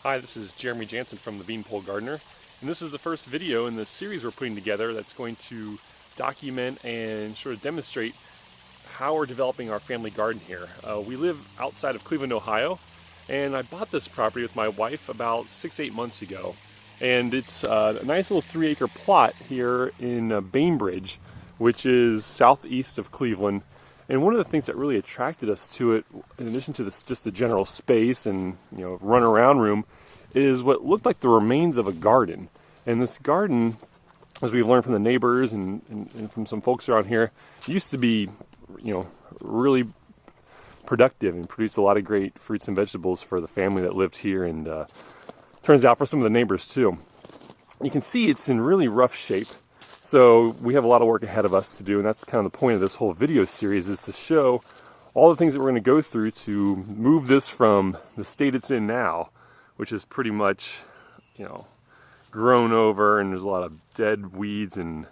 Hi, this is Jeremy Jansen from the Beanpole Gardener, and this is the first video in the series we're putting together that's going to document and sort of demonstrate how we're developing our family garden here. We live outside of Cleveland, Ohio, and I bought this property with my wife about 6-8 months ago. And it's a nice little 3-acre plot here in Bainbridge, which is southeast of Cleveland. And one of the things that really attracted us to it, in addition to this, just the general space and run around room, is what looked like the remains of a garden. And this garden, as we've learned from the neighbors and from some folks around here, used to be really productive and produced a lot of great fruits and vegetables for the family that lived here, and turns out for some of the neighbors too. You can see it's in really rough shape. So we have a lot of work ahead of us to do, and that's kind of the point of this whole video series, is to show all the things that we're going to go through to move this from the state it's in now, which is pretty much, grown over, and there's a lot of dead weeds and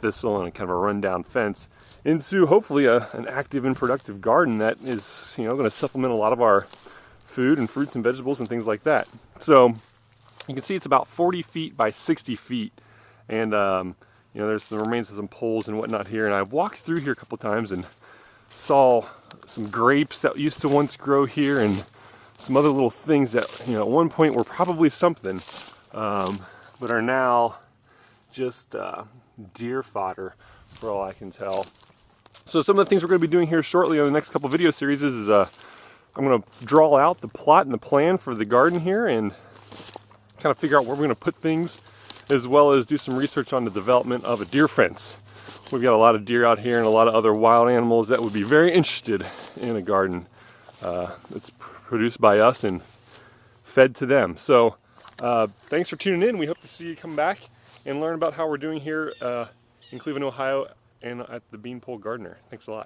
thistle and kind of a rundown fence, into hopefully an active and productive garden that is, going to supplement a lot of our food and fruits and vegetables and things like that. So you can see it's about 40 feet by 60 feet. And, there's the remains of some poles and whatnot here. And I walked through here a couple times and saw some grapes that used to once grow here, and some other little things that, at one point were probably something, but are now just deer fodder, for all I can tell. So some of the things we're going to be doing here shortly on the next couple video series is I'm going to draw out the plot and the plan for the garden here and kind of figure out where we're going to put things, as well as do some research on the development of a deer fence. We've got a lot of deer out here and a lot of other wild animals that would be very interested in a garden that's produced by us and fed to them. So thanks for tuning in. We hope to see you come back and learn about how we're doing here in Cleveland, Ohio, and at the Beanpole Gardener. Thanks a lot.